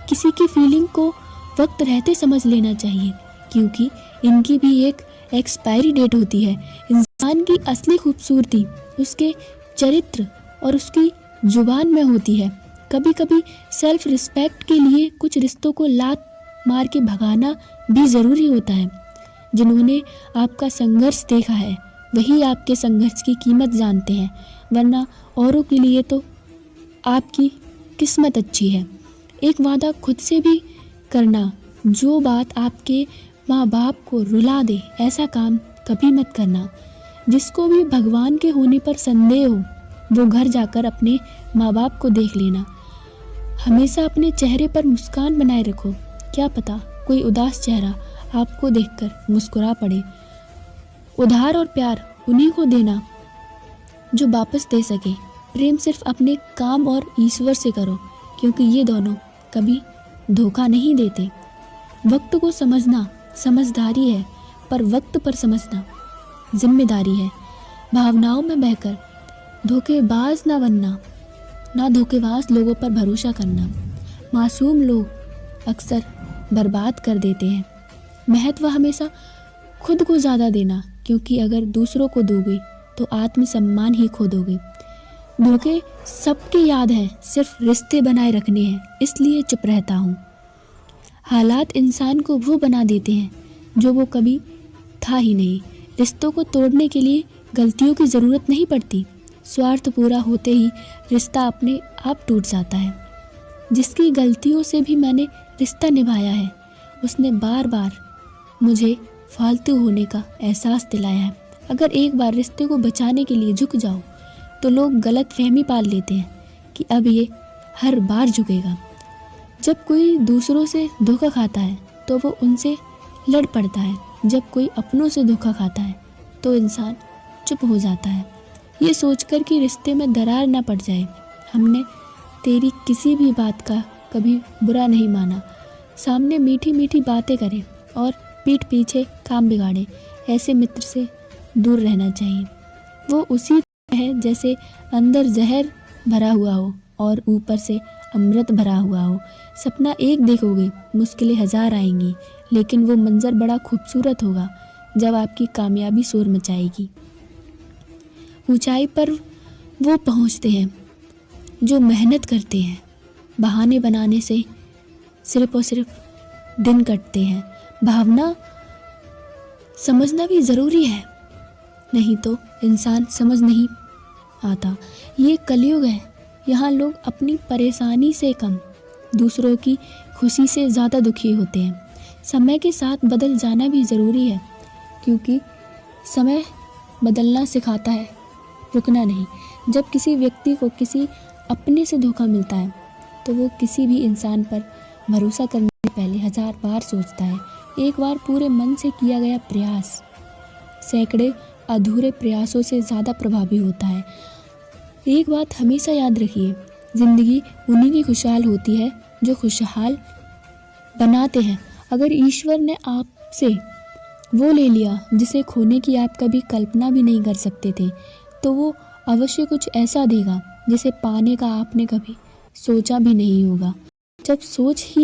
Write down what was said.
किसी की फीलिंग को वक्त रहते समझ लेना चाहिए, क्योंकि इनकी भी एक एक्सपायरी डेट होती है। इंसान की असली खूबसूरती उसके चरित्र और उसकी जुबान में होती है। कभी कभी सेल्फ रिस्पेक्ट के लिए कुछ रिश्तों को लात मार के भगाना भी ज़रूरी होता है। जिन्होंने आपका संघर्ष देखा है वही आपके संघर्ष की कीमत जानते हैं, वरना औरों के लिए तो आपकी किस्मत अच्छी है। एक वादा खुद से भी करना, जो बात आपके माँ बाप को रुला दे ऐसा काम कभी मत करना। जिसको भी भगवान के होने पर संदेह हो वो घर जाकर अपने माँ बाप को देख लेना। हमेशा अपने चेहरे पर मुस्कान बनाए रखो, क्या पता कोई उदास चेहरा आपको देखकर मुस्कुरा पड़े। उधार और प्यार उन्हीं को देना जो वापस दे सके। प्रेम सिर्फ अपने काम और ईश्वर से करो, क्योंकि ये दोनों कभी धोखा नहीं देते। वक्त को समझना समझदारी है, पर वक्त पर समझना जिम्मेदारी है। भावनाओं में बहकर धोखेबाज ना बनना, ना धोखेबाज लोगों पर भरोसा करना। मासूम लोग अक्सर बर्बाद कर देते हैं। महत्व हमेशा खुद को ज़्यादा देना, क्योंकि अगर दूसरों को दोगे तो आत्मसम्मान ही खो दोगे। धोखे सबकी याद है, सिर्फ रिश्ते बनाए रखने हैं, इसलिए चुप रहता हूँ। हालात इंसान को वो बना देते हैं जो वो कभी था ही नहीं। रिश्तों को तोड़ने के लिए गलतियों की ज़रूरत नहीं पड़ती। स्वार्थ पूरा होते ही रिश्ता अपने आप टूट जाता है। जिसकी गलतियों से भी मैंने रिश्ता निभाया है, उसने बार बार मुझे फालतू होने का एहसास दिलाया है। अगर एक बार रिश्ते को बचाने के लिए झुक जाओ तो लोग गलत फहमी पाल लेते हैं कि अब ये हर बार झुकेगा। जब कोई दूसरों से धोखा खाता है तो वो उनसे लड़ पड़ता है। जब कोई अपनों से धोखा खाता है तो इंसान चुप हो जाता है, ये सोचकर कि रिश्ते में दरार ना पड़ जाए। हमने तेरी किसी भी बात का कभी बुरा नहीं माना। सामने मीठी मीठी बातें करें और पीठ पीछे काम बिगाड़े, ऐसे मित्र से दूर रहना चाहिए। वो उसी है जैसे अंदर जहर भरा हुआ हो और ऊपर से अमृत भरा हुआ हो। सपना एक देखोगे, मुश्किलें हजार आएंगी, लेकिन वो मंजर बड़ा खूबसूरत होगा जब आपकी कामयाबी शोर मचाएगी। ऊंचाई पर वो पहुंचते हैं जो मेहनत करते हैं। बहाने बनाने से सिर्फ और सिर्फ दिन कटते हैं। भावना समझना भी ज़रूरी है, नहीं तो इंसान समझ नहीं आता। ये कलयुग है, यहाँ लोग अपनी परेशानी से कम दूसरों की खुशी से ज़्यादा दुखी होते हैं। समय के साथ बदल जाना भी ज़रूरी है, क्योंकि समय बदलना सिखाता है, रुकना नहीं। जब किसी व्यक्ति को किसी अपने से धोखा मिलता है तो वो किसी भी इंसान पर भरोसा करने से पहले 1000 बार सोचता है। एक बार पूरे मन से किया गया प्रयास सैकड़े अधूरे प्रयासों से ज़्यादा प्रभावी होता है। एक बात हमेशा याद रखिए, ज़िंदगी उन्हीं की खुशहाल होती है जो खुशहाल बनाते हैं। अगर ईश्वर ने आपसे वो ले लिया जिसे खोने की आप कभी कल्पना भी नहीं कर सकते थे, तो वो अवश्य कुछ ऐसा देगा जिसे पाने का आपने कभी सोचा भी नहीं होगा। जब सोच ही